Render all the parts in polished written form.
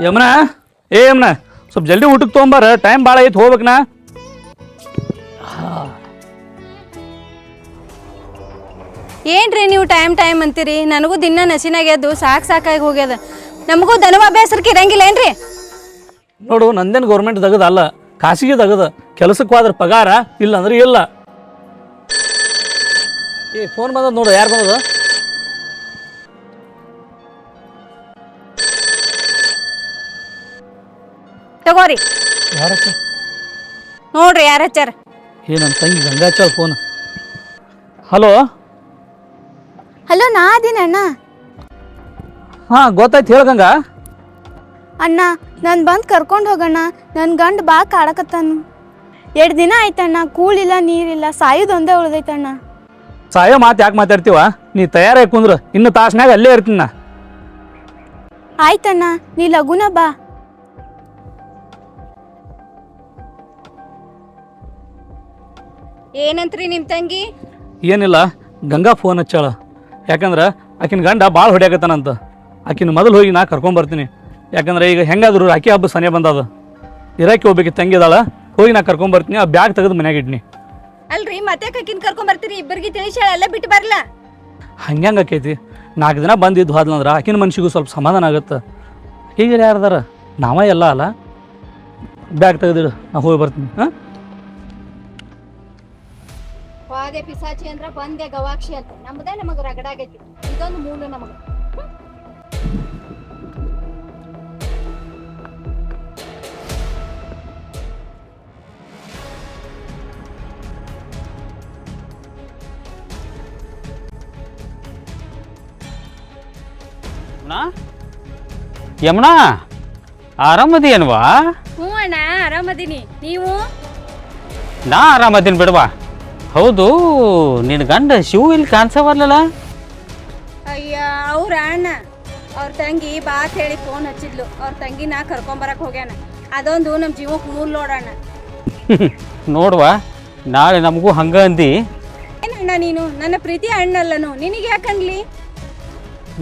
ಯಮುನಾ ಯಮುನಾ ಸ್ವಲ್ಪ ಜಲ್ದಿ ಊಟಕ್ಕೆ ತೊಗೊಂಬಾರ ಟೈಮ್ ಭಾಳ ಐತಿ ಹೋಗ್ಬೇಕನಾ. ಏನ್ರಿ ನೀವು ಟೈಮ್ ಅಂತೀರಿ? ನನಗೂ ದಿನ ನಸಿನಾಗ್ಯದ್ದು ಸಾಕಾಗಿ ಹೋಗ್ಯದ. ನಮಗೂ ದನವ ಬೇಸರಕ್ಕೆ ಇರಂಗಿಲ್ಲ ಏನ್ರಿ? ನೋಡು ನಂದೇನು ಗೌರ್ಮೆಂಟ್ ತಗದ ಅಲ್ಲ, ಖಾಸಗಿ ತಗದ. ಕೆಲಸಕ್ಕೆ ಹೋದ್ರೆ ಪಗಾರ, ಇಲ್ಲ ಅಂದ್ರೆ ಇಲ್ಲ. ಫೋನ್ ಬಂದದ ನೋಡು, ಯಾರು ಬಂದದ? ತಗೋರಿ ಯಾರ ನೋಡ್ರಿ ಯಾರ ಹಚ್ಚಾರ. ನನ್ನ ತಂಗಿ ಗಂಗಾ ಹಚ್ಚಾಳ ಫೋನ್. ಹಲೋ ಹಲೋ, ನಾ ಅದೀನಿ ಅಣ್ಣ. ಹಾಂ ಗೊತ್ತಾಯ್ತು, ಹೇಳ ಗಂಗಾ. ಅಣ್ಣ ನಾನು ಬಂದು ಕರ್ಕೊಂಡು ಹೋಗಣ್ಣ. ನನ್ನ ಗಂಡು ಬಾ ಕಾಡಕತ್ತಾನು. 2 ದಿನ ಆಯ್ತಣ್ಣ, ಕೂಳಿಲ್ಲ ನೀರಿಲ್ಲ, ಸಾಯೋದೊಂದೇ ಉಳ್ದೈತಣ್ಣ. ಸಾಯೋ ಮಾತು ಯಾಕೆ ಮಾತಾಡ್ತೀವ? ನೀ ತಯಾರಾಗಿ ಕುಂದ್ರ, ಇನ್ನು ತಾಸ್ನಾಗ ಅಲ್ಲೇ ಇರ್ತೀನಿ ನಾ. ಆಯ್ತಣ್ಣ, ನೀ ಲಗುನ ಬಾ. ಏನಂತ್ರಿ ನಿಮ್ಮ ತಂಗಿ? ಏನಿಲ್ಲ, ಗಂಗಾ ಫೋನ್ ಹಚ್ಚಾಳ. ಯಾಕಂದ್ರೆ ಆಕಿನ ಗಂಡ ಭಾಳ ಹೊಡ್ಯಾಕತ್ತಾನಂತ. ಆಕಿನ ಮೊದಲು ಹೋಗಿ ನಾ ಕರ್ಕೊಂಬರ್ತೀನಿ. ಯಾಕಂದ್ರೆ ಈಗ ಹೆಂಗಾದ್ರು ರಾಖಿ ಹಬ್ಬ ಸನೇ ಬಂದದ. ಇರಾಕಿ ಹೋಗ್ಬೇಕು, ತಂಗಿ ಅದಾಳ. ಹೋಗಿ ನಾ ಕರ್ಕೊಂಬರ್ತೀನಿ. ಆ ಬ್ಯಾಗ್ ತೆಗೆದು ಮನ್ಯಾಗ ಇಡ್ನಿ. ಅಲ್ರಿ ಮತ್ತೆ ಕಕ್ಕಿನ ಕರ್ಕೊಂಬರ್ತೀರಿ? ಇಬ್ಬರಿಗೆ ತಿಳಿಸಿ ಎಲ್ಲ ಬಿಟ್ಟು ಬರಲ್ಲ. ಹಂಗೆ ಆಕೈತಿ. 4 ದಿನ ಬಂದಿದ್ದು ಹೋದ್ಲಂದ್ರೆ ಆಕಿನ ಮನ್ಸಿಗೂ ಸ್ವಲ್ಪ ಸಮಾಧಾನ ಆಗುತ್ತೆ. ಈಗ ಯಾರ್ದಾರ ನಾವ ಎಲ್ಲ ಅಲ್ಲ. ಬ್ಯಾಗ್ ತೆಗೆದಿಡು, ನಾ ಹೋಗಿ ಬರ್ತೀನಿ. ಹಾಂ, ಹೋದೆ ಪಿಸಾಚಿ ಅಂದ್ರ ಬಂದೆ ಗವಾಕ್ಷಿ ಅಂತ. ನಮ್ದೇ ನಮಗ ರಗಡಾಗೈತಿ. ಇದೊಂದು ಮೂಲ ನಮಗ. ಯಮುನಾ, ಆರಾಮದಿಯನ್ವಾ? ಹ್ಞೂ ಅಣ್ಣ, ಆರಾಮದೀನಿ. ನೀವು? ನಾ ಆರಾಮದೀನಿ ಬಿಡ್ವಾ. ಹೌದು, ನಿನ್ನ ಗಂಡ ಶಿವ ಇಲ್ಲಿ ಕಾಣಿಸವಲ್ಲಲ್ಲ? ಅಯ್ಯ, ಅವ್ರ ಅಣ್ಣ ಅವ್ರ ತಂಗಿ ಬಾ ಹೇಳಿ ಫೋನ್ ಹಚ್ಚಿದ್ಲು. ಅವ್ರ ತಂಗಿ ನಾ ಕರ್ಕೊಂಬರಕ್ ಹೋಗ್ಯಾನ. ಅದೊಂದು ನಮ್ಮ ಜೀವಕ್ಕೆ ಮೂಲ ನೋಡಣ್ಣ. ನೋಡ್ವಾ, ನಾಳೆ ನಮಗೂ ಹಂಗ ಅಂದಿ. ಏನಣ್ಣ ನೀನು ನನ್ನ ಪ್ರೀತಿ ಅಣ್ಣಲ್ಲನು, ನಿನಗೆ ಯಾಕನ್ಲಿ?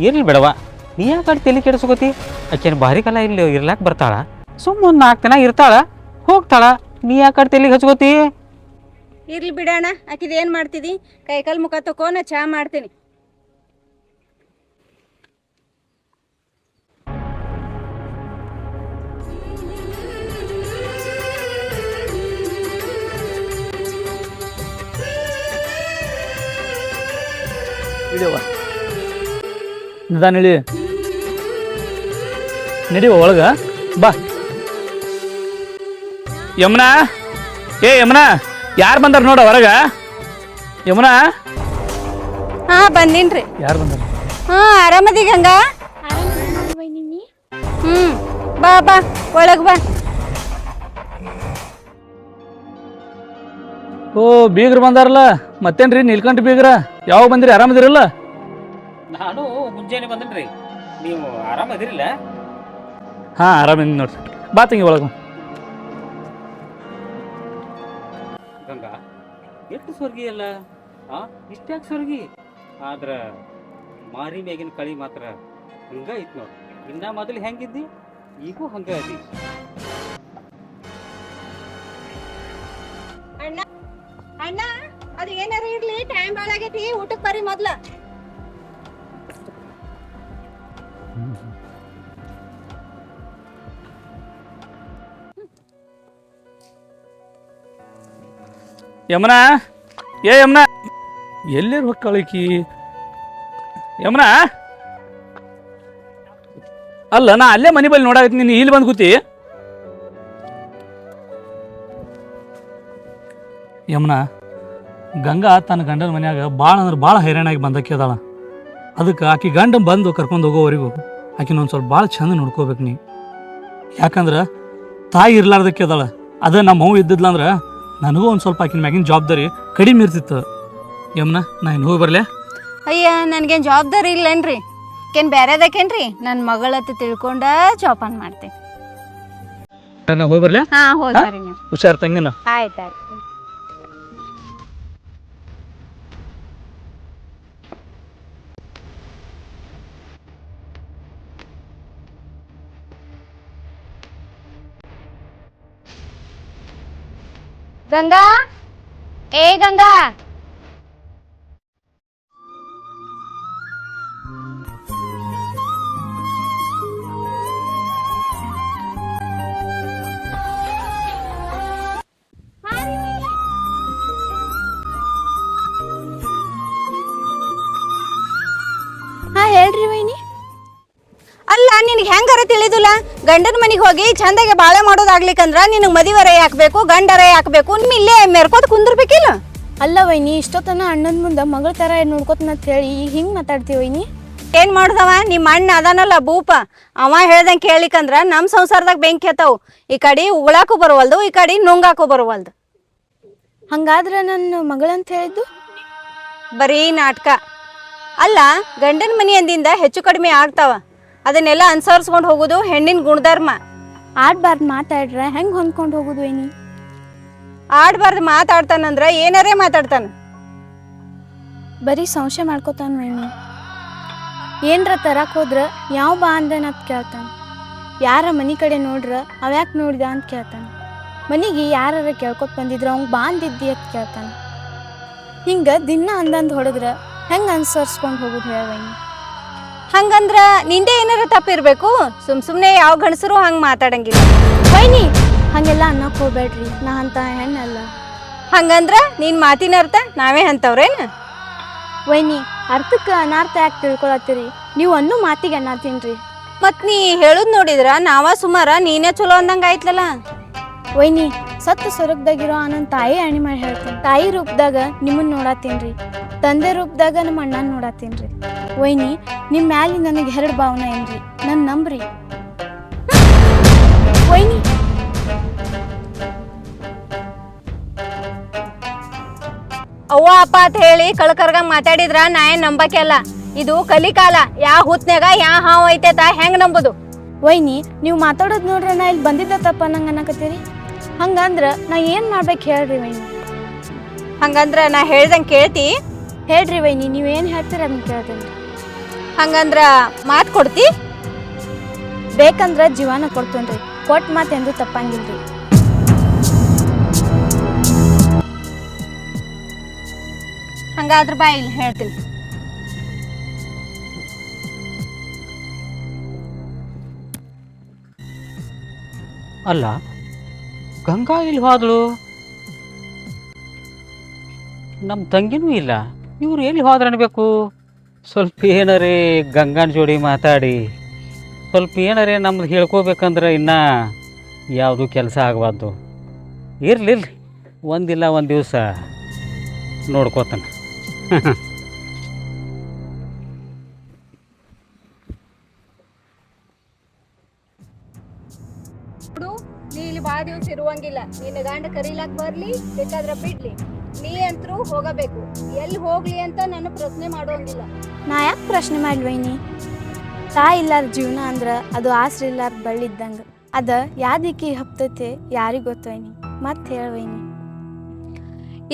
ಇರ್ಲಿ ಬಿಡವಾ, ನೀ ಯಾಕೆ ತಲೆ ಕೆಡಿಸ್ಕೋತಿ? ಆಕೆನ ಭಾರಿ ಕಾಲ ಇಲ್ಲಿ ಇರ್ಲಾಕ್ ಬರ್ತಾಳ. ಸುಮ್ಮನೆ 4 ದಿನ ಇರ್ತಾಳ, ಹೋಗ್ತಾಳ. ನೀ ಯಾಕೆ ತಲೆಗೆ ಹಚ್ಕೋತಿ? ಇರ್ಲಿ ಬಿಡಣ್ಣ, ಆಕಿದ ಏನು ಮಾಡ್ತಿದಿ? ಕೈಕಾಲು ಮುಖ ತಕೋ, ನಾ ಚಹಾ ಮಾಡ್ತೀನಿ. ಇಳಿಯವ್ವ, ನಿಧಾನ ಇಳಿ. ನಡಿವ ಒಳಗ ಬಾ. ಯಮುನಾ, ಯಮುನಾ, ಯಾರು ಬಂದಾರ ನೋಡ ಹೊರಗ? ಯಮುನಾ, ಹಾ ಬಂದೀನ್ರಿ. ಯಾರು ಬಂದಾರ? ಹಾ, ಆರಾಮದಿ ಗಂಗಾ? ಬಾ ಬಾ, ಒಳಗ್ ಬಾ. ಓ, ಬೀಗ್ರು ಬಂದಾರಲ್ಲ. ಮತ್ತೇನ್ರಿ ನೀಲ್ಕಂಠ ಬೀಗ್ರ? ಯಾವಾಗ ಬಂದಿರಿ? ಆರಾಮದಿರಲ್ಲ? ನಾನು ಮುಂಜಾನೆ ಬಂದನ್ರಿ. ನೀವು ಆರಾಮದಿರಿಲ್ಲ? ಹಾಂ, ಆರಾಮಿದ್ದೀನಿ ನೋಡ್ರಿ. ಬಾ ತಂಗಿ ಒಳಗ. ಗಂಗಾ, ಎಷ್ಟು ಸ್ವರ್ಗಿ ಅಲ್ಲ? ಇಷ್ಟ್ಯಾಕೆ ಸ್ವರ್ಗಿ? ಆದ್ರ ಮಾರಿ ಮ್ಯಾಗಿನ ಕಳಿ ಮಾತ್ರ ಹಂಗ ಐತ್ ನೋಡ್ರಿ. ಇನ್ನ ಮೊದಲು ಹೆಂಗಿದ್ದಿ, ಈಗೂ ಹಂಗ ಅದಿ. ಅಣ್ಣ ಅಣ್ಣ, ಅದು ಏನಾರ ಇರ್ಲಿ, ಟೈಮ್ ಭಾಳ ಆಗೈತಿ. ಊಟಕ್ಕೆ ಬರ್ರಿ ಮೊದ್ಲ. ಯಮುನಾ, ಯಮುನಾ, ಎಲ್ಲಿರ್ ಹೊಕ್ಕಳಿಕಿ? ಯಮುನಾ, ಅಲ್ಲ, ನಾ ಅಲ್ಲೇ ಮನೆ ಬಲ್ಲಿ ನೋಡಾಕತ್ತೀನಿ, ನೀನು ಇಲ್ಲಿ ಬಂದು ಕೂತಿ. ಯಮುನಾ, ಗಂಗಾ ತನ್ನ ಗಂಡನ ಮನ್ಯಾಗ ಭಾಳ ಅಂದ್ರೆ ಭಾಳ ಹೈರಾಣಾಗಿ ಬಂದಕ್ಕೆ ಅದಾಳ. ಅದಕ್ಕೆ ಆಕಿ ಗಂಡ ಬಂದು ಕರ್ಕೊಂಡು ಹೋಗೋವರೆಗೂ ಆಕಿನ ಒಂದು ಸ್ವಲ್ಪ ಭಾಳ ಚಂದ ನೋಡ್ಕೋಬೇಕು ನೀ. ಯಾಕಂದ್ರೆ ತಾಯಿ ಇರ್ಲಾರ್ದಕ್ಕೆ ಅದಾಳ. ಅದ ನಮ್ಮ ಮಗು ಇದ್ದಿದ್ಲಂದ್ರೆ ನನಗೂ ಒಂದು ಸ್ವಲ್ಪ ಆಕಿನ ಮ್ಯಾಗಿನ ಜವಾಬ್ದಾರಿ ಕಡಿಮೆ ಇರ್ತಿತ್ತು. ಯಮುನಾ, ನಾ ಇನ್ನು ಹೋಗಿ ಬರಲೇ? ಅಯ್ಯ, ನನ್ಗೇನು ಜವಾಬ್ದಾರಿ ಇಲ್ಲೇನ್ರಿ? ಏನ್ ಬೇರೆದಕ್ಕೇನ್ರಿ? ನನ್ನ ಮಗಳತ್ತ ತಿಳ್ಕೊಂಡ ಜೋಪಾನ ಮಾಡ್ತೀನಿ. ನಾ ಹೋಗಿ ಬರಲೇ? ಹಾ, ಹೋಗ್ರಿ ನೀವು. ಹುಷಾರ್ ತಂಗಿನ. ಆಯ್ತಾಯ್ತು. ಗಂಗಾ ಏ ಗಂಗಾ ಹಾ ಹೇಳ್ರಿ ವೈನಿ. ಅಲ್ಲ ನಿನಗೆ ಹೆಂಗಾರ ತಿಳಿದಿಲ್ಲ ಗಂಡನ ಮನೆಗೆ ಹೋಗಿ ಚಂದಾಗೆ ಬಾಳೆ ಮಾಡೋದಾಗ್ಲಿಕ್ಕಂದ್ರ ನಿನಗೆ ಮದಿವರ ಹಾಕ್ಬೇಕು ಗಂಡರ ಹಾಕ್ಬೇಕು ನಿಮ್ಮ ಇಲ್ಲೇ ಮೆರ್ಕೋತ ಕುಂದಿರ್ಬೇಕಿಲ್ಲ. ಅಲ್ಲ ವೈನಿ, ಇಷ್ಟೊತ್ತನ ಅಣ್ಣನ ಮುಂದೆ ಮಗಳ ಥರ ನೋಡ್ಕೊತನಂತ ಹೇಳಿ ಈಗ ಹಿಂಗೆ ಮಾತಾಡ್ತೀವಿ ವೈನಿ. ಏನ್ ಮಾಡ್ದವ ನಿಮ್ಮ ಅಣ್ಣ ಅದಾನಲ್ಲ ಭೂಪ, ಅವ ಹೇಳ್ದಂಗೆ ಕೇಳಿಕಂದ್ರ ನಮ್ಮ ಸಂಸಾರದಾಗ ಬೆಂಕಿ ಹತ್ತಾವು. ಈ ಕಡೆ ಉಗಳಾಕು ಬರವಲ್ದು, ಈ ಕಡೆ ನುಂಗಾಕು ಬರವಲ್ದು. ಹಂಗಾದ್ರೆ ನನ್ನ ಮಗಳಂತ ಹೇಳಿದ್ದು ಬರೀ ನಾಟಕ. ಅಲ್ಲ ಗಂಡನ ಮನೆ ಅಂದಿಂದ ಹೆಚ್ಚು ಕಡಿಮೆ ಆಗ್ತಾವ, ಅದನ್ನೆಲ್ಲ ಅನುಸರಿಸ್ಕೊಂಡು ಹೋಗೋದು ಹೆಣ್ಣಿನ ಗುಣಧರ್ಮ. ಆಡ್ಬಾರ್ದು ಮಾತಾಡ್ರೆ ಹೆಂಗೆ ಹೊಂದ್ಕೊಂಡು ಹೋಗೋದು ವೈನಿ? ಆಡ್ಬಾರ್ದು ಮಾತಾಡ್ತಾನಂದ್ರ ಏನಾರೇ ಮಾತಾಡ್ತಾನ. ಬರೀ ಸಂಶಯ ಮಾಡ್ಕೋತಾನ ವೈನಿ. ಏನರ ತರಕ್ಕೆ ಹೋದ್ರೆ ಯಾವ ಬಾ ಅಂದನ ಅಂತ ಕೇಳ್ತಾನೆ. ಯಾರ ಮನೆ ಕಡೆ ನೋಡ್ರ ಅವ್ಯಾಕೆ ನೋಡಿದ ಅಂತ ಕೇಳ್ತಾನೆ. ಮನೆಗೆ ಯಾರ ಕೇಳ್ಕೊತ ಬಂದಿದ್ರು ಅವ್ಗೆ ಬಾ ಅಂದಿದ್ದಿ ಅಂತ ಕೇಳ್ತಾನೆ. ಹಿಂಗೆ ದಿನ ಅಂದಂದು ಹೊಡೆದ್ರೆ ಹೆಂಗೆ ಅನುಸರಿಸ್ಕೊಂಡು ಹೋಗೋದು ಹೇಳ ವೈನಿ? ಹಂಗಂದ್ರ ನಿಂದೆ ಏನಾರ ತಪ್ಪಿರ್ಬೇಕು. ಸುಮ್ನೆ ಯಾವ ಗಂಡಸರು ಹಂಗೆ ಮಾತಾಡಂಗಿಲ್ಲ. ವೈನಿ ಹಾಗೆಲ್ಲ ಅನ್ನಕ್ಕೆ ಹೋಗ್ಬೇಡ್ರಿ, ನಾ ಅಂತ ಹೆಣ್ಣಲ್ಲ. ಹಂಗಂದ್ರ ನಿನ್ ಮಾತಿನ ಅರ್ಥ ನಾವೇ ಅಂತವ್ರೇನು? ವೈನಿ ಅರ್ಥಕ್ಕೆ ಅನಾರ್ಥ ಯಾಕೆ ತಿಳ್ಕೊಳತ್ತೀರಿ? ನೀವು ಅನ್ನೋ ಮಾತಿಗೆ ಅನ್ನತ್ತೀನ್ರಿ. ಮತ್ ನೀ ಹೇಳುದ್ ನೋಡಿದ್ರ ನಾವ ಸುಮಾರ ನೀನೇ ಚಲೋ ಅಂದಂಗ ಆಯ್ತಲ್ಲ. ವೈನಿ ಸತ್ತು ಸ್ವರ್ಗದಾಗಿರೋ ನನ್ನ ತಾಯಿ ಅಣಿ ಮಾಡಿ ಹೇಳ್ತೀನಿ. ತಾಯಿ ರೂಪದಾಗ ನಿಮ್ಮನ್ನ ನೋಡತ್ತೀನ್ರಿ, ತಂದೆ ರೂಪದಾಗ ನಮ್ಮ ಅಣ್ಣನ ನೋಡತ್ತೀನ್ರಿ. ವೈನಿ ನಿಮ್ಮ ಮ್ಯಾಲೆ ನನಗೆ 2 ಭಾವನೆ ಏನ್ರಿ, ನನ್ನ ನಂಬ್ರಿ. ವೈನಿ ಅವ್ವ ಅಪ್ಪ ಅಂತ ಹೇಳಿ ಕಳ್ಕರ್ಗ ಮಾತಾಡಿದ್ರ ನಾ ಏನ್ ನಂಬಕೆ ಅಲ್ಲ. ಇದು ಕಲಿಕಾಲ. ಯಾ ಹುತ್ನ್ಯಾಗ ಯಾ ಹಾವು ಐತೇತ ಹೆಂಗ್ ನಂಬುದು? ವೈನಿ ನೀವು ಮಾತಾಡೋದು ನೋಡ್ರೆ ನಾ ಇಲ್ಲಿ ಬಂದಿದ್ದ ತಪ್ಪ ನಂಗೆ ಅನ್ನಕತ್ತೀರಿ. ಹಂಗಂದ್ರ ನಾ ಏನು ಮಾಡ್ಬೇಕು ಹೇಳ್ರಿ ವೈನಿ? ಹಂಗಂದ್ರ ನಾ ಹೇಳ್ದಂಗೆ ಕೇಳ್ತಿ? ಹೇಳ್ರಿ ವೈನಿ, ನೀವೇನು ಹೇಳ್ತೀರ ಅದನ್ನ ಕೇಳ್ತೇನೆ. ಹಂಗಂದ್ರ ಮಾತು ಕೊಡ್ತಿ? ಬೇಕಂದ್ರೆ ಜೀವನ ಕೊಡ್ತೇನ್ರಿ, ಕೊಟ್ಟು ಮಾತೆಂದು ತಪ್ಪಂಗಿಲ್ರಿ. ಹಂಗಾದ್ರ ಬಾ ಇಲ್ಲಿ ಹೇಳ್ತೀನಿ. ಅಲ್ಲ ಗಂಗಾ ಇಲ್ಲಿ ಹೋದಳು, ನಮ್ಮ ತಂಗಿನೂ ಇಲ್ಲ. ಇವ್ರು ಎಲ್ಲಿ ಹೋದ್ರೆ ಅನ್ಬೇಕು? ಸ್ವಲ್ಪ ಏನಾರೇ ಗಂಗಾನ ಜೋಡಿ ಮಾತಾಡಿ ಸ್ವಲ್ಪ ಏನಾರೇ ನಮ್ದು ಹೇಳ್ಕೋಬೇಕಂದ್ರೆ ಇನ್ನೂ ಯಾವುದು ಕೆಲಸ ಆಗಬಾರ್ದು. ಇರ್ಲಿ ಒಂದಿಲ್ಲ ಒಂದು ದಿವಸ ನೋಡ್ಕೋತಾನೆ. ನೀ ಇಲ್ಲಿ ಬಾಳ ದಿವಸ ಇರುವಂಗಿಲ್ಲ. ನಿನ್ನ ಗಂಡ ಕರೀಲಾಕ್ ಬರ್ಲಿ ಬೇಕಾದ್ರ ಬಿಡ್ಲಿ, ನೀ ಅಂತರೂ ಹೋಗಬೇಕು. ಎಲ್ಲಿ ಹೋಗ್ಲಿ ಅಂತ ನನ್ನ ಪ್ರಶ್ನೆ ಮಾಡೋಂಗಿಲ್ಲ. ನಾ ಯಾಕೆ ಪ್ರಶ್ನೆ ಮಾಡ್ಲಿ ವೈನಿ? ತಾಯಿ ಇಲ್ಲಾರ ಜೀವನ ಅಂದ್ರೆ ಅದು ಆಸರೆ ಇಲ್ಲಾರ ಬಳ್ಳಿದ್ದಂಗೆ. ಅದ ಯಾದಿಕ್ಕಿ ಹಪ್ತೈತೆ ಯಾರಿಗೆ ಗೊತ್ತು ವೈನಿ? ಮತ್ತೆ ಹೇಳ ವೈನಿ.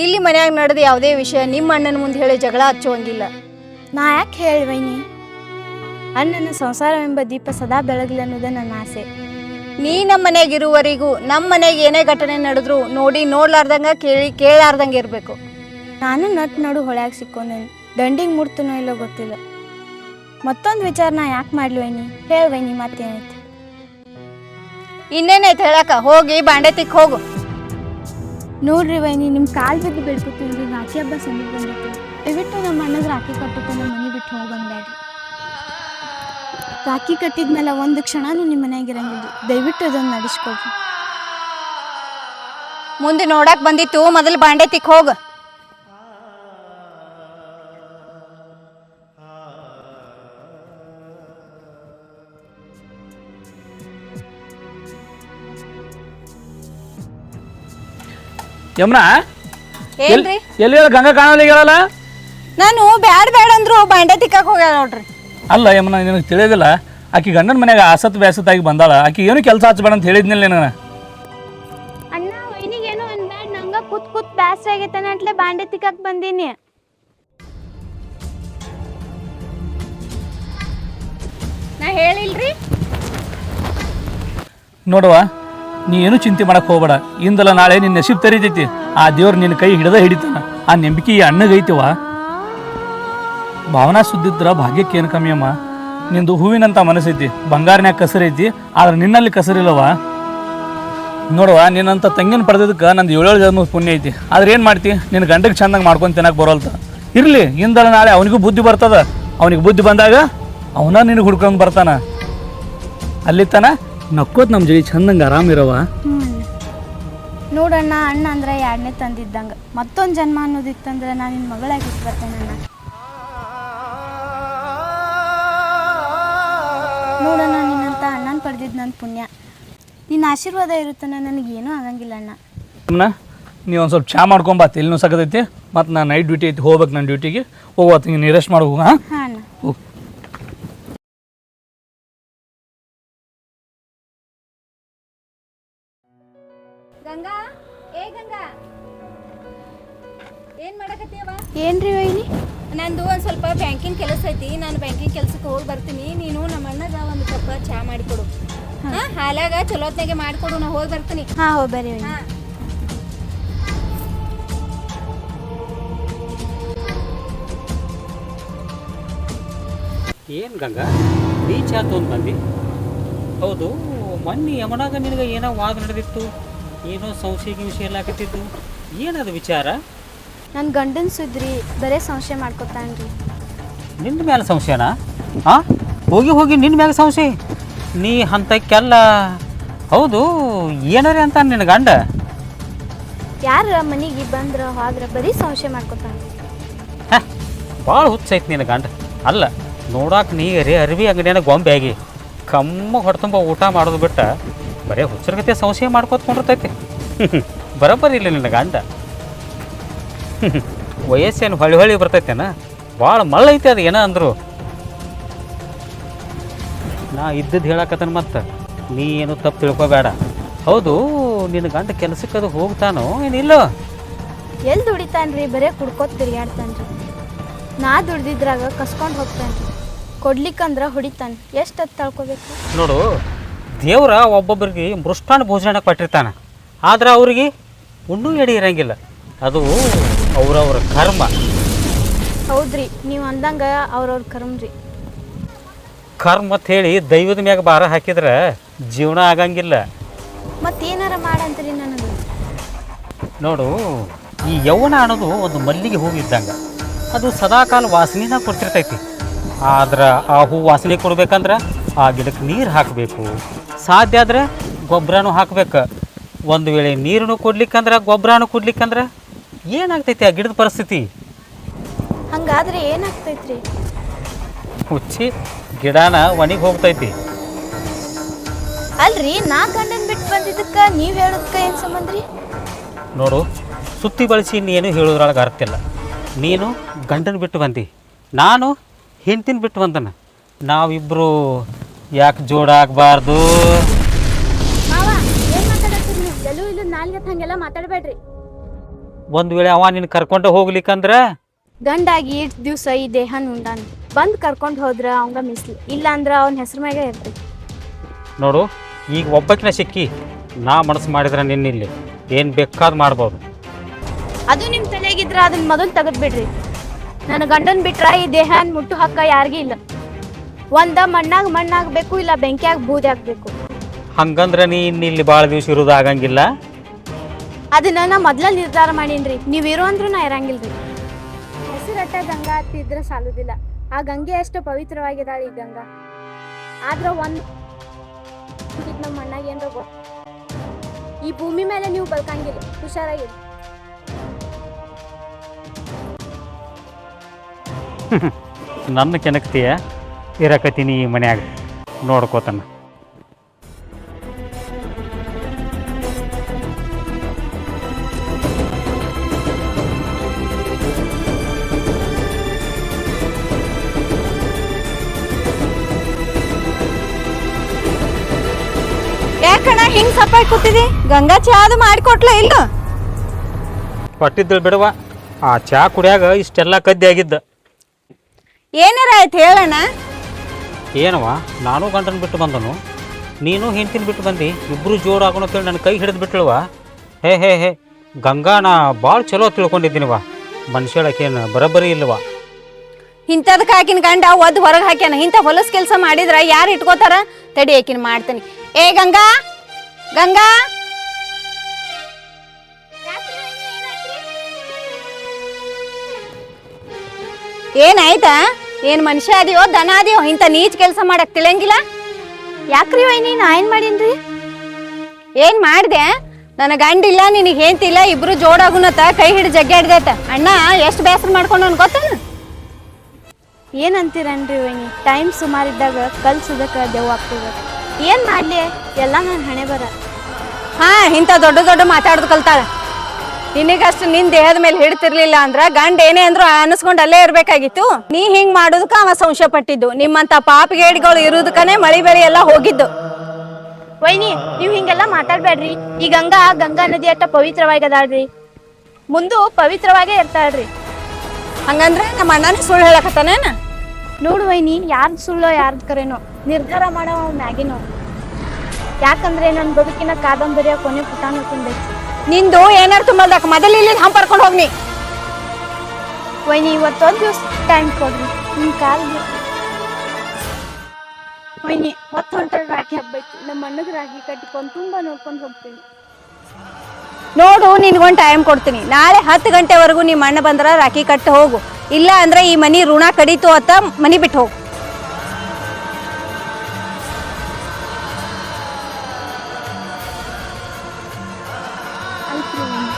ಇಲ್ಲಿ ಮನ್ಯಾಗ ನಡೆದ ಯಾವುದೇ ವಿಷಯ ನಿಮ್ಮ ಅಣ್ಣನ ಮುಂದೆ ಹೇಳಿ ಜಗಳ ಹಚ್ಚುವಂಗಿಲ್ಲ. ನಾ ಯಾಕೆ ಹೇಳಿ ವೈನಿ? ಅಣ್ಣನ ಸಂಸಾರವೆಂಬ ದೀಪ ಸದಾ ಬೆಳಗ್ಲಿ ಅನ್ನೋದೇ ನನ್ನ ಆಸೆ. ನೀ ನಮ್ಮ ಮನೆಯಾಗ ಇರುವವರೆಗೂ ನಮ್ಮ ಮನೆಗೆ ಏನೇ ಘಟನೆ ನಡೆದ್ರು ನೋಡಿ ನೋಡ್ಲಾರ್ದಂಗ ಕೇಳಾರ್ದಂಗೆ ಇರಬೇಕು. ನಾನು ನಟ್ ನಡು ಹೊಳ್ಯಾಗ ಸಿಕ್ಕೊಂಡೇನಿ, ದಂಡಿಗೆ ಮುಡ್ತನೋ ಇಲ್ಲೋ ಗೊತ್ತಿಲ್ಲ. ಮತ್ತೊಂದು ವಿಚಾರ ನಾ ಯಾಕೆ ಮಾಡ್ಲಿ ವೈನಿ? ಹೇಳ ವೈನಿ ಮತ್ತೇನೈತಿ? ಇನ್ನೇನೈತೆ ಹೇಳಕ? ಹೋಗಿ ಬಾಂಡೆ ತಿಕ್ ಹೋಗು. ನೋಡ್ರಿ ವೈನಿ, ನಿಮ್ಮ ಕಾಲು ಬಿದ್ದು ಬಿಡ್ಕೊತೀವಿ. ರಾಖಿ ಹಬ್ಬ ಸಮೀಪ ಬಂದೈತಿ. ದಯವಿಟ್ಟು ನಮ್ಮ ಅಣ್ಣಗೆ ರಾಖಿ ಕಟ್ಟುತ್ತೆ ನಮ್ಮ ಮನೆ ಬಿಟ್ಟು ಹೋಗಂಬೇಡ್ರಿ. ರಾಖಿ ಕಟ್ಟಿದ್ಮೇಲೆ ಒಂದು ಕ್ಷಣನೂ ನಿಮ್ಮ ಮನೆಯಾಗ ಇರಂಗಿಲ್ಲ. ದಯವಿಟ್ಟು ಅದನ್ನು ನಡೆಸ್ಕೊಡ್ರಿ. ಮುಂದೆ ನೋಡಕ್ ಬಂದಿತ್ತು, ಮೊದಲು ಬಾಂಡೆ ತಿಕ್ ಹೋಗು. ಯಮ್ನಾ ಏನ್ರಿ? ಎಲ್ಲಿ ಗಂಗಾ ಕಾಣಲಿ ಹೇಳಲ್ಲ? ನಾನು ಬ್ಯಾಡ್ ಅಂದ್ರು ಬಾಂಡೆ ತಿಕ್ಕಕ್ ಹೋಗ್ಯಾಳ ನೋಡ್ರಿ. ಅಲ್ಲ ಯಮ್ನ, ನಿನಗೆ ತಿಳಿಯೋದಿಲ್ಲ, ಆಕಿ ಗಂಡನ ಮನ್ಯಾಗ ಆಸತ್ ಬ್ಯಾಸತ್ತಾಗಿ ಬಂದಾಳ. ಆಕಿ ಏನು ಕೆಲಸ ಹಚ್ಚಬೇಡ ಅಂತ ಹೇಳಿದ್ನಿಲ್ಲ ನಿನಗೆ. ಅಣ್ಣ ವೈನಿಗೇನು ಅನ್ಬೇಡ, ನಂಗೆ ಕೂತ್ ಬ್ಯಾಸ್ರ ಆಗೈತಾನೆ ಅಂತಲೇ ಬಾಂಡೆ ತಿಕ್ಕಕ್ ಬಂದೀನಿ. ನಾ ಹೇಳಿಲ್ರಿ? ನೋಡುವ, ನೀ ಏನು ಚಿಂತೆ ಮಾಡಕ್ಕೆ ಹೋಗ್ಬೇಡ. ಇಂದಲ್ಲ ನಾಳೆ ನಿನ್ನ ನಸೀಬ್ ತೆರೀತೈತಿ. ಆ ದೇವ್ರು ನಿನ್ನ ಕೈ ಹಿಡಿತಾನ. ಆ ನಂಬಿಕೆ ಈ ಅಣ್ಣಗೈತಿವ. ಭಾವನಾ ಸುದ್ದಿದ್ರ ಭಾಗ್ಯಕ್ಕೆ ಏನು ಕಮ್ಮಿ ಅಮ್ಮ. ನಿಂದು ಹೂವಿನಂತ ಮನಸ್ಸೈತಿ, ಬಂಗಾರನ್ಯಾಗ ಕಸರೈತಿ, ಆದ್ರೆ ನಿನ್ನಲ್ಲಿ ಕಸರಿಲ್ಲವ. ನೋಡುವ, ನಿನ್ನಂತ ತಂಗಿನ ಪಡೆದಕ್ಕೆ ನಂದು 7 ಜನ್ಮ ಪುಣ್ಯ ಐತಿ. ಆದ್ರೆ ಏನು ಮಾಡ್ತಿ, ನಿನ್ನ ಗಂಡಗೆ ಚಂದಂಗೆ ಮಾಡ್ಕೊಂಡು ತಿನ್ನಕ್ಕೆ ಬರೋಲ್ತ. ಇರಲಿ, ಇಂದಲ್ಲ ನಾಳೆ ಅವನಿಗೂ ಬುದ್ಧಿ ಬರ್ತದ. ಅವನಿಗೆ ಬುದ್ಧಿ ಬಂದಾಗ ಅವನ ನಿನಗೆ ಹುಡ್ಕೊಂಡು ಬರ್ತಾನ. ಅಲ್ಲಿ ತನ ನಕ್ಕೋತ್ ನಮ್ಮ ಜೊತೆ ಚಂದಂಗೆ ಆರಾಮಿರವ. ನೋಡಣ್ಣ, ಅಣ್ಣ ಅಂದ್ರೆ 2ನೇ ತಂದಿದ್ದಂಗೆ. ಮತ್ತೊಂದು ಜನ್ಮ ಅನ್ನೋದಿತ್ತಂದ್ರೆ ನಾನು ನಿನ್ನ ಮಗಳಾಗಿ ಇಟ್ಟು ಬರ್ತೇನೆ ಅಣ್ಣ. ನೋಡಣ್ಣ, ನಿನ್ನಂತ ಅಣ್ಣನ ಪಡೆದಿದ್ದು ನನ್ನ ಪುಣ್ಯ. ನಿನ್ನ ಆಶೀರ್ವಾದ ಇರುತ್ತಾನ, ನನಗೇನೂ ಆಗಂಗಿಲ್ಲ ಅಣ್ಣ. ನೀವು ಒಂದು ಸ್ವಲ್ಪ ಚಾ ಮಾಡ್ಕೊಂಬ, ತಲೆನೂ ಸಕತೈತಿ. ಮತ್ತು ನಾನು ನೈಟ್ ಡ್ಯೂಟಿ ಐತಿ, ಹೋಗ್ಬೇಕು ನನ್ನ ಡ್ಯೂಟಿಗೆ. ಹೋಗೋದು ನೀನು ರೆಸ್ಟ್ ಮಾಡಿ ಹೋಗ. ಹಾಂ ಅಣ್ಣ. ಹೋಗಿ. ಗಂಗಾ, ಏ ಗಂಗಾ, ಏನ್ ಮಾಡಕತ್ತೀಯವ? ಏನ್ರಿ ವೈನಿ? ನಂದು ಒಂದು ಸ್ವಲ್ಪ ಬ್ಯಾಂಕಿನ ಕೆಲಸ ಐತಿ. ನಾನು ಬ್ಯಾಂಕಿನ ಕೆಲಸಕ್ಕೆ ಹೋಗಿ ಬರ್ತೀನಿ. ನೀನು ನಮ್ಮ ಅಣ್ಣಗ ಒಂದು ಕಪ್ ಚಾ ಮಾಡಿಕೊಡು. ಹಾಲಾಗ ಚಲೋತ್ನಾಗೆ ಮಾಡಿಕೊಡು, ನಾ ಹೋಗಿ ಬರ್ತೀನಿ. ಹಾಂ, ಹೋಗಿ ಬರ್ರಿ ವೈನಿ. ಏನು ಗಂಗಾ, ನೀ ಚಾ ತೊಗೊಂಡು ಬಂದು? ಹೌದು, ಮೊನ್ನೆ ಯಮನಾಗ ನಿನಗೆ ಏನೋ ವಾದ ನಡೆದಿತ್ತು, ಏನೋ ಸಂಶಯ ಗಿಂಶಯ ಎಲ್ಲ ಆಕತ್ತಿದ್ದು. ಏನದು ವಿಚಾರ? ನನ್ನ ಗಂಡನ ಸುದ್ರಿ ಬರೇ ಸಂಶಯ ಮಾಡ್ಕೊತಾನ್ರಿ. ನಿನ್ನ ಮೇಲೆ ಸಂಶಯನಾ? ಹಾಂ, ಹೋಗಿ ಹೋಗಿ ನಿನ್ನ ಮೇಲೆ ಸಂಶಯ? ನೀ ಅಂಥಕ್ಕೆಲ್ಲ ಹೌದು, ಏನಾರೇ ಅಂತ ನಿನ್ನ ಗಂಡ? ಯಾರ ಮನೆಗೆ ಬಂದ್ರೆ ಹೋದ್ರೆ ಬರೀ ಸಂಶಯ ಮಾಡ್ಕೊತಾನೆ. ಹಾಂ, ಭಾಳ ಹುಚ್ಚೈತಿ ನಿನ್ನ ಗಂಡ. ಅಲ್ಲ, ನೋಡಾಕ ನೀ ಅರಿವಿ ಅಂಗಡಿಯಾನ ಗೊಂಬೆ ಆಗಿ ಕಮ್ಮ ಹೊಟ್ಟೆತುಂಬ ಊಟ ಮಾಡೋದು ಬಿಟ್ಟು ಬರೀ ಹುಚ್ಚರ್ಗತೆ ಸಂಶಯ ಮಾಡ್ಕೊತ್ಕೊಂಡಿರ್ತೈತಿ. ಬರೋಬ್ಬರಿ ಇಲ್ಲ ನಿನ್ನ ಗಂಡ. ವಯಸ್ಸೇನು ಹೊಳಿ ಬರ್ತೈತೇನ? ಭಾಳ ಮಳ್ಳೈತಿ ಅದು. ಏನೋ ಅಂದರು ನಾ ಇದ್ದದ್ದು ಹೇಳಕತ್ತನ. ಮತ್ತು ನೀ ಏನು ತಪ್ಪು ತಿಳ್ಕೊಬೇಡ. ಹೌದು, ನಿನ್ನ ಗಂಡ ಕೆಲಸಕ್ಕೆ ಅದು ಹೋಗ್ತಾನೋ ಏನಿಲ್ಲೋ? ಎಲ್ಲಿ ದುಡಿತಾನ್ರಿ? ಬರೇ ಕುಡ್ಕೋತ ತಿರ್ಗಾಡ್ತಾನ್ರಿ. ನಾ ದುಡ್ದಿದ್ರಾಗ ಕಸ್ಕೊಂಡು ಹೋಗ್ತಾನ್ರಿ. ಕೊಡ್ಲಿಕ್ಕಂದ್ರೆ ಹೊಡಿತಾನೆ. ಎಷ್ಟು ಹೊತ್ತು ತಳ್ಕೊಬೇಕು? ನೋಡು, ದೇವ್ರ ಒಬ್ಬೊಬ್ಬರಿಗೆ ಮೃಷ್ಟಾನ್ನ ಭೋಜನ ಕೊಟ್ಟಿರ್ತಾನೆ, ಆದ್ರೆ ಅವ್ರಿಗೆ ಉಣ್ಣು ಎಡೆ ಇರಂಗಿಲ್ಲ. ಅದು ಅವ್ರವ್ರ ಕರ್ಮ. ಹೌದ್ರಿ, ನೀವು ಅಂದಂಗೆ ಅವ್ರವ್ರ ಕರ್ಮ್ರಿ. ಕರ್ಮ ಅಂತ ಹೇಳಿ ದೈವದ ಮ್ಯಾಗ ಭಾರ ಹಾಕಿದ್ರೆ ಜೀವನ ಆಗಂಗಿಲ್ಲ. ಮತ್ತೇನಾರ ಮಾಡಂತೀರಿ ನನಗೆ? ನೋಡು, ಈ ಯೌವನ ಅನ್ನೋದು ಒಂದು ಮಲ್ಲಿಗೆ ಹೂವು ಇದ್ದಂಗೆ. ಅದು ಸದಾಕಾಲ ವಾಸನೆನ ಕೊಡ್ತಿರ್ತೈತಿ. ಆದ್ರೆ ಆ ಹೂ ವಾಸನೆ ಕೊಡ್ಬೇಕಂದ್ರೆ ಆ ಗಿಡಕ್ಕೆ ನೀರು ಹಾಕಬೇಕು. ಸಾಧ್ಯ ಆದರೆ ಗೊಬ್ಬರನೂ ಹಾಕ್ಬೇಕು. ಒಂದು ವೇಳೆ ನೀರನ್ನು ಕೊಡ್ಲಿಕ್ಕಂದ್ರೆ ಗೊಬ್ಬರನೂ ಕೊಡ್ಲಿಕ್ಕಂದ್ರೆ ಏನಾಗ್ತೈತಿ ಆ ಗಿಡದ ಪರಿಸ್ಥಿತಿ? ಹಂಗಾದ್ರೆ ಏನಾಗ್ತೈತ್ರಿ? ಹುಚ್ಚಿ, ಗಿಡನ ಒಣಗಿ ಹೋಗ್ತೈತಿ. ಅಲ್ರಿ, ನಾ ಗಂಡನ್ ಬಿಟ್ಟು ಬಂದಿದ್ದಕ್ಕೆ ನೀವು ಹೇಳೋದಕ್ಕೆ ಏನು ಸಂಬಂಧ ರೀ? ನೋಡು, ಸುತ್ತಿ ಬಳಸಿ ನೀನು ಹೇಳೋದ್ರೊಳಗೆ ಅರ್ಥ ಇಲ್ಲ. ನೀನು ಗಂಡನ ಬಿಟ್ಟು ಬಂದಿ, ನಾನು ಹೆಂಡ್ತಿನ ಬಿಟ್ಟು ಬಂದನ. ನಾವಿಬ್ಬರು ಯಾಕೆ ಜೋಡಾಗಬಾರ್ದು? ಮಾವ, ಏನು ಮಾತಾಡತ್ತೀರಿ ನೀವು? ಎಲ್ಲೂ ಇಲ್ಲ ನಾಲ್ಗೆ ಹಂಗೆಲ್ಲ ಮಾತಾಡಬೇಡ್ರಿ. ಒಂದು ವೇಳೆ ಅವ ನಿನ್ನ ಕರ್ಕೊಂಡು ಹೋಗ್ಲಿಕ್ಕಂದ್ರೆ? ಗಂಡಾಗಿ ಇಷ್ಟು ದಿವಸ ಈ ದೇಹನ ಉಂಡಾನ, ಬಂದು ಕರ್ಕೊಂಡು ಹೋದ್ರೆ ಅವಂಗ ಮಿಸ್ಲಿ, ಇಲ್ಲ ಅಂದ್ರೆ ಅವನ ಹೆಸರು ಮ್ಯಾಗ ಇರ್ತೈತಿ. ನೋಡು, ಈಗ ಒಬ್ಬಕಿನ ಸಿಕ್ಕಿ ನಾ ಮನಸ್ಸು ಮಾಡಿದ್ರೆ ನಿನ್ನಿಲ್ಲಿ ಏನು ಬೇಕಾದ್ ಮಾಡ್ಬೋದು. ಅದು ನಿಮ್ಮ ತಲೆಗಿದ್ರೆ ಅದನ್ನ ಮೊದಲು ತೆಗೆದ್ಬಿಡ್ರಿ. ನನ್ನ ಗಂಡನ ಬಿಟ್ರ ಈ ದೇಹನ ಮುಟ್ಟು ಹಕ್ಕ ಯಾರಿಗೂ ಇಲ್ಲ. ಒಂದ ಮಣ್ಣಾಗಬೇಕು, ಇಲ್ಲ ಬೆಂಕಿಯಾಗ ಬೂದಿ ಹಾಕ್ಬೇಕು. ಹಂಗಂದ್ರೆ ನೀ ಇನ್ನಿಲ್ಲಿ ಭಾಳ ದಿವಸ ಇರೋದು ಆಗಂಗಿಲ್ಲ. ಅದನ್ನ ನಾ ಮೊದ್ಲ ನಿರ್ಧಾರ ಮಾಡೀನ್ರಿ. ನೀವು ಇರೋ ಅಂದ್ರೂ ನಾ ಇರಂಗಿಲ್ರಿ. ಹೆಸರಟ್ಟ ಗಂಗಾ ಹತ್ತಿದ್ರೆ ಸಾಲುದಿಲ್ಲ. ಆ ಗಂಗೆ ಅಷ್ಟು ಪವಿತ್ರವಾಗಿದ್ದಾಳೆ ಈ ಗಂಗಾ. ಆದ್ರೆ ಒಂದು ನಮ್ಮ ಮಣ್ಣಾಗ ಏನ್ರ ಈ ಭೂಮಿ ಮೇಲೆ ನೀವು ಬದುಕಂಗಿಲ್ಲ. ಹುಷಾರಾಗಿರಿ. ನನ್ನ ಕೆನಕ್ತಿಯ ಇರಕತ್ತೀನಿ ಈ ಮನ್ಯಾಗ ನೋಡ್ಕೋತಾನ. ಯಾಕಣ್ಣ ಹಿಂಗ್ ಸಪಾಟ್ ಕೂತಿದಿ? ಗಂಗಾ ಚಾ ಅದು ಮಾಡಿಕೊಟ್ಲ ಇಲ್ಲ? ಕೊಟ್ಟಿದ್ದಳು ಬಿಡವ, ಆ ಚಾ ಕುಡಿಯಾಗ ಇಷ್ಟೆಲ್ಲ ಕದ್ದಿ ಆಗಿದ್ದ. ಏನಾರ ಆಯ್ತು ಹೇಳಣ್ಣ. ಏನವ, ನಾನು ಗಂಡನ ಬಿಟ್ಟು ಬಂದನು. ನೀನು ಹೆಂಡ್ತಿನ ಬಿಟ್ಟು ಬಂದು ಇಬ್ಬರು ಜೋಡು ಆಗೋಣ ಅಂತೇಳಿ ನನ್ನ ಕೈ ಹಿಡಿದು ಬಿಟ್ಳವ. ಹೇ ಹೇ ಹೇ ಗಂಗಾ ನಾ ಭಾಳ ಚಲೋ ತಿಳ್ಕೊಂಡಿದ್ದೀನಿವ. ಮನುಷ್ಯಳಕೇನು ಬರೋಬ್ಬರಿ ಇಲ್ವ. ಇಂಥದಕ್ಕೆ ಆಕಿನ ಗಂಡ ಒದ್ದು ಹೊರಗೆ ಹಾಕ್ಯಾನ. ಇಂಥ ಹೊಲಸ್ ಕೆಲಸ ಮಾಡಿದ್ರ ಯಾರು ಇಟ್ಕೋತಾರ? ತಡಿ ಆಕಿನ ಮಾಡ್ತೀನಿ. ಏ ಗಂಗಾ, ಗಂಗಾ, ಏನಾಯ್ತಾ? ಏನ್ ಮನುಷ್ಯ ಅದಿಯೋ ದನ ಅದಿಯೋ ಇಂಥ ನೀಚ್ ಕೆಲಸ ಮಾಡಕ್ ತಿಳಿಯಂಗಿಲ್ಲ? ಯಾಕ್ರಿ ವೈನಿ ನಾ ಏನು ಮಾಡೀನ್ರಿ? ಏನ್ ಮಾಡ್ದೆ? ನನ್ನ ಗಂಡಿಲ್ಲ, ನಿನಗೆ ಹೇಂತಿಲ್ಲ, ಇಬ್ರು ಜೋಡಾಗುನತ್ತ ಕೈ ಹಿಡಿದು ಜಗ್ಗಾಡ್ದೈತ. ಅಣ್ಣ ಎಷ್ಟು ಬೇಸರ ಮಾಡ್ಕೊಂಡು ನನ್ ಗೊತ್ತೇನು? ಏನಂತೀರನ್ರಿ ವೈನಿ? ಟೈಮ್ ಸುಮಾರಿದ್ದಾಗ ಕಲ್ ಸುದಕ್ಕೆ ದೆವ್ವ ಆಗ್ತದ. ಏನು ಮಾಡಲಿ, ಎಲ್ಲ ನನ್ನ ಹಣೆ ಬರ. ಹಾ, ಇಂಥ ದೊಡ್ಡ ದೊಡ್ಡ ಮಾತಾಡೋದು ಕಲ್ತಾಳ. ನಿನಗಷ್ಟು ನಿನ್ ದೇಹದ ಮೇಲೆ ಹಿಡ್ತಿರ್ಲಿಲ್ಲ ಅಂದ್ರ ಗಂಡ ಏನೇ ಅಂದ್ರು ಅನಿಸ್ಕೊಂಡು ಅಲ್ಲೇ ಇರ್ಬೇಕಾಗಿತ್ತು. ನೀ ಹಿಂಗ್ ಮಾಡೋದಕ್ಕ ಅವ ಸಂಶಯ ಪಟ್ಟಿದ್ದು. ನಿಮ್ಮಂತ ಪಾಪಿಗೇಡಿಗಳು ಇರೋದಕ್ಕನೆ ಮಳಿ ಬೆಳೆ ಎಲ್ಲ ಹೋಗಿದ್ದು. ವೈನಿ ನೀವು ಹಿಂಗೆಲ್ಲ ಮಾತಾಡ್ಬೇಡ್ರಿ. ಈ ಗಂಗಾ ನದಿ ಅಟ್ಟ ಪವಿತ್ರವಾಗಿ ಅದಾಳ್ರಿ, ಮುಂದು ಪವಿತ್ರವಾಗೇ ಇರ್ತಾಳ್ರಿ. ಹಂಗಂದ್ರೆ ನಮ್ಮ ಅಣ್ಣನೇ ಸುಳ್ಳು ಹೇಳಕತ್ತಾನೇನ? ನೋಡು ವೈನಿ, ಯಾರ್ದು ಸುಳ್ಳೋ ಯಾರ್ದು ಕರೆನೋ ನಿರ್ಧಾರ ಮಾಡೋ ಮ್ಯಾಗಿನೋ. ಯಾಕಂದ್ರೆ ನನ್ನ ಬದುಕಿನ ಕಾದಂಬರಿಯ ಕೊನೆ ಪುಟಾನು ತುಂಬೈತಿ. ನಿಂದು ಏನಾರು ತುಂಬಲ್ದಾಕ ಮೊದಲು ಇಲ್ಲಿ ಹಂಪರ್ಕೊಂಡು ಹೋಗ್ನಿ. ವೈನಿ ಇವತ್ತೊಂದು ದಿವಸ ಟೈಮ್ ಕೊಡ್ರಿ, ನಿಮ್ಮ ಕಾಲಿಗೆ. ವೈನಿ ಹೊತ್ತು ಹೊಂಟಲ್ಲಿ ರಾಖಿ ಹಬ್ಬ ಐತಿ. ನಮ್ಮ ಅಣ್ಣಗೆ ರಾಖಿ ಕಟ್ಟಿಕೊಂಡು ತುಂಬ ನೋಡ್ಕೊಂಡು ಹೋಗ್ತೀನಿ. ನೋಡು, ನಿನ್ಗೊಂದು ಟೈಮ್ ಕೊಡ್ತೀನಿ. ನಾಳೆ 10 ಗಂಟೆವರೆಗೂ ನಿಮ್ಮ ಅಣ್ಣ ಬಂದ್ರ ರಾಖಿ ಕಟ್ಟಿ ಹೋಗು. ಇಲ್ಲ ಅಂದ್ರೆ ಈ ಮನಿ ಋಣ ಕಡಿತು ಅತ್ತ ಮನಿ ಬಿಟ್ಟು ಹೋಗು. ಆಯ್ತು ವೈನಿ.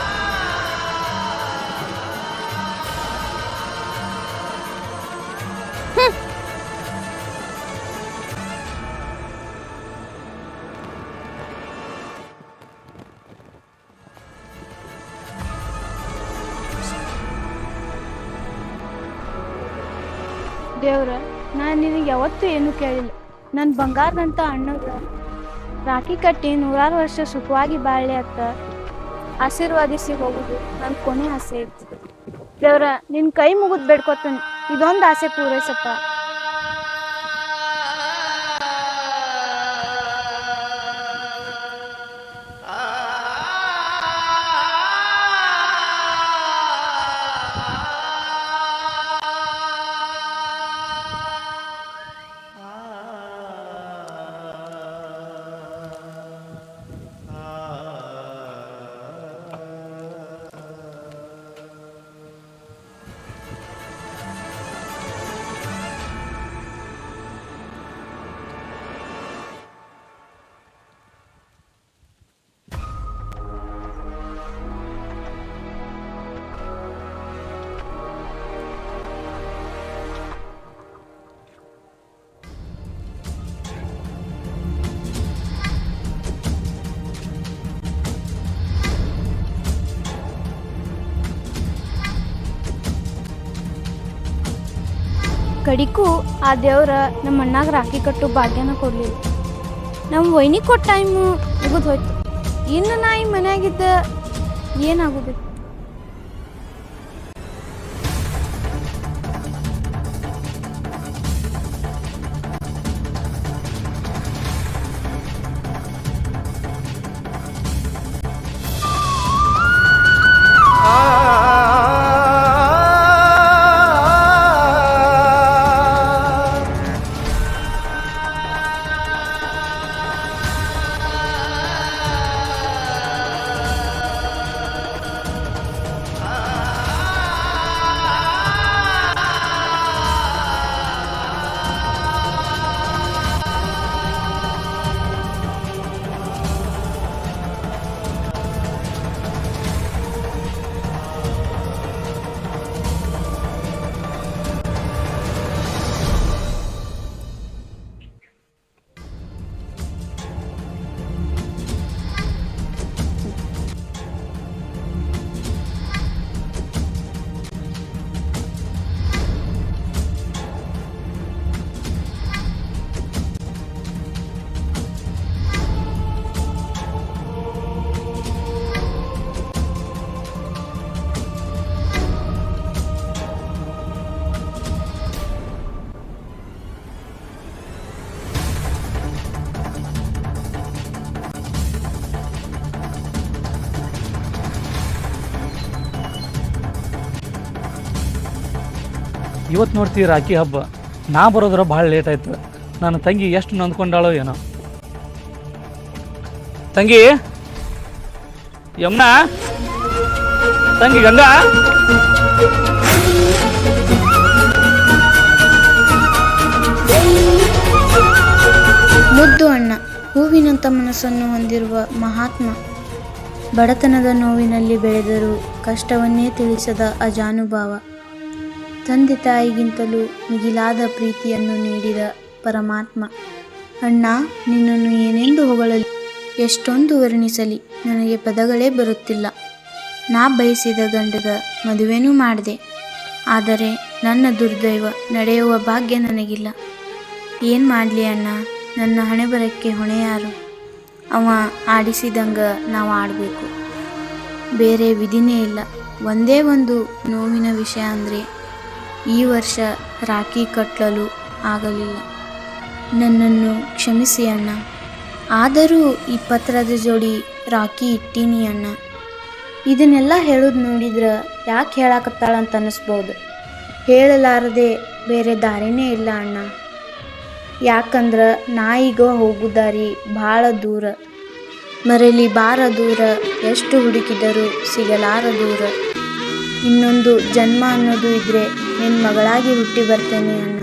ದೇವ್ರ, ನಾನು ನಿನಗೆ ಯಾವತ್ತೂ ಏನೂ ಕೇಳಿಲ್ಲ. ನನ್ನ ಬಂಗಾರದಂತ ಅಣ್ಣಗ ರಾಖಿ ಕಟ್ಟಿ 100 ವರ್ಷ ಸುಖವಾಗಿ ಬಾಳ್ಳೆ ಅಂತ ಆಶೀರ್ವಾದಿಸಿ ಹೋಗುದು ನನ್ನ ಕೊನೆ ಆಸೆ ಐತಿ. ದೇವ್ರ, ನಿನ್ನ ಕೈ ಮುಗಿದು ಬೇಡ್ಕೊತಾನೆ, ಇದೊಂದು ಆಸೆ ಪೂರೈಸಪ್ಪ. ಕಡಿಗೂ ಆ ದೇವ್ರ ನಮ್ಮ ಅಣ್ಣಾಗ ರಾಖಿ ಕಟ್ಟು ಭಾಗ್ಯನ ಕೊಡ್ಲಿಲ್ಲ. ನಮ್ಮ ವೈನಿ ಕೊಟ್ಟ ಟೈಮು ಮುಗಿದು ಹೋಯ್ತು. ಇನ್ನು ನಾ ಈ ಮನ್ಯಾಗಿದ್ದ ಏನಾಗೋದು? ಇವತ್ತು ನೋಡ್ತೀವಿ ರಾಖಿ ಹಬ್ಬ. ನಾ ಬರೋದ್ರ ಭಾಳ ಲೇಟ್ ಆಯ್ತು. ನನ್ನ ತಂಗಿ ಎಷ್ಟು ನೊಂದ್ಕೊಂಡಾಳೋ ಏನೋ. ತಂಗಿ ಯಮ್ನಾ, ತಂಗಿ ಗಂಗಾ, ಮುದ್ದು ಅಣ್ಣ ಹೂವಿನಂಥ ಮನಸ್ಸನ್ನು ಹೊಂದಿರುವ ಮಹಾತ್ಮ. ಬಡತನದ ನೋವಿನಲ್ಲಿ ಬೆಳೆದರೂ ಕಷ್ಟವನ್ನೇ ತಿಳಿಸದ ಅಜಾನುಭಾವ. ತಂದೆ ತಾಯಿಗಿಂತಲೂ ಮಿಗಿಲಾದ ಪ್ರೀತಿಯನ್ನು ನೀಡಿದ ಪರಮಾತ್ಮ. ಅಣ್ಣ, ನಿನ್ನನ್ನು ಏನೆಂದು ಹೊಗಳಲಿ, ಎಷ್ಟೊಂದು ವರ್ಣಿಸಲಿ, ನನಗೆ ಪದಗಳೇ ಬರುತ್ತಿಲ್ಲ. ನಾ ಬಯಸಿದ ಗಂಡಗ ಮದುವೆನೂ ಮಾಡಿದೆ, ಆದರೆ ನನ್ನ ದುರ್ದೈವ ನಡೆಯುವ ಭಾಗ್ಯ ನನಗಿಲ್ಲ. ಏನು ಮಾಡಲಿ ಅಣ್ಣ, ನನ್ನ ಹಣೆಬರಕ್ಕೆ ಹೊಣೆ ಯಾರು? ಅವ ಆಡಿಸಿದಂಗ ನಾವು ಆಡಬೇಕು, ಬೇರೆ ವಿಧಿನೇ ಇಲ್ಲ. ಒಂದೇ ಒಂದು ನೋವಿನ ವಿಷಯ ಅಂದರೆ ಈ ವರ್ಷ ರಾಖಿ ಕಟ್ಟಲು ಆಗಲಿಲ್ಲ. ನನ್ನನ್ನು ಕ್ಷಮಿಸಿ ಅಣ್ಣ. ಆದರೂ ಈ ಪತ್ರದ ಜೋಡಿ ರಾಖಿ ಇಟ್ಟೀನಿ ಅಣ್ಣ. ಇದನ್ನೆಲ್ಲ ಹೇಳೋದು ನೋಡಿದ್ರೆ ಯಾಕೆ ಹೇಳಾಕತ್ತಾಳಂತ ಅನ್ನಿಸ್ಬೋದು. ಹೇಳಲಾರದೆ ಬೇರೆ ದಾರಿನೇ ಇಲ್ಲ ಅಣ್ಣ. ಯಾಕಂದ್ರೆ ನಾ ಈಗ ಹೋಗೋ ದಾರಿ ಭಾಳ ದೂರ, ಮರಳಿ ಬಾರ ದೂರ, ಎಷ್ಟು ಹುಡುಕಿದರೂ ಸಿಗಲಾರ ದೂರ. ಇನ್ನೊಂದು ಜನ್ಮ ಅನ್ನೋದು ಇದ್ರೆ ನಿನ್ನ ಮಗಳಾಗಿ ಹುಟ್ಟಿ ಬರ್ತೇನೆ ಅಣ್ಣ.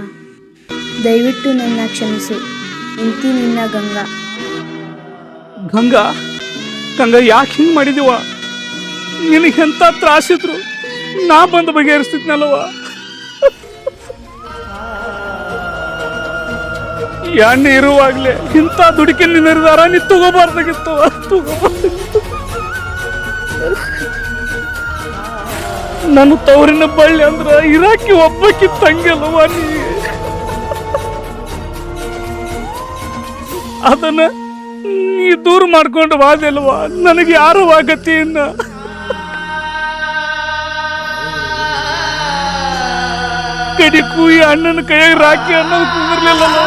ದಯವಿಟ್ಟು ನನ್ನ ಕ್ಷಮಿಸು. ಇಂತಿ ನಿನ್ನ ಗಂಗಾ. ಗಂಗಾ, ಗಂಗಾ ಯಾಕೆ ಹಿಂಗೆ ಮಾಡಿದೀವ? ನಿನಗೆ ಎಂಥ ತ್ರಾಸಿದ್ರು ನಾ ಬಂದು ಬಗೆಹರಿಸ್ತಿದ್ನಲ್ವ. ಎಣ್ಣೆ ಇರುವಾಗಲೇ ಇಂಥ ದುಡುಕಿನ ನಿರ್ಧಾರ ನೀ ತಗೋಬಾರ್ದಾಗಿತ್ತು. ನನ್ನ ತವರಿನ ಬಳ್ಳಿ ಅಂದ್ರೆ ಇರಾಕಿ ಒಬ್ಬಕ್ಕಿ ತಂಗಲ್ವ ನೀ. ಅದನ್ನ ನೀ ದೂರ ಮಾಡ್ಕೊಂಡು ವಾದಲ್ವಾ, ನನಗೆ ಯಾರು ಆಗತ್ತೆಯನ್ನ. ಕಡಿಕು ಈ ಅಣ್ಣನ ಕೈಯಾಗ ರಾಖಿ ಅನ್ನೋದು ಕುಂದಿರ್ಲಿಲ್ಲಲ್ವ.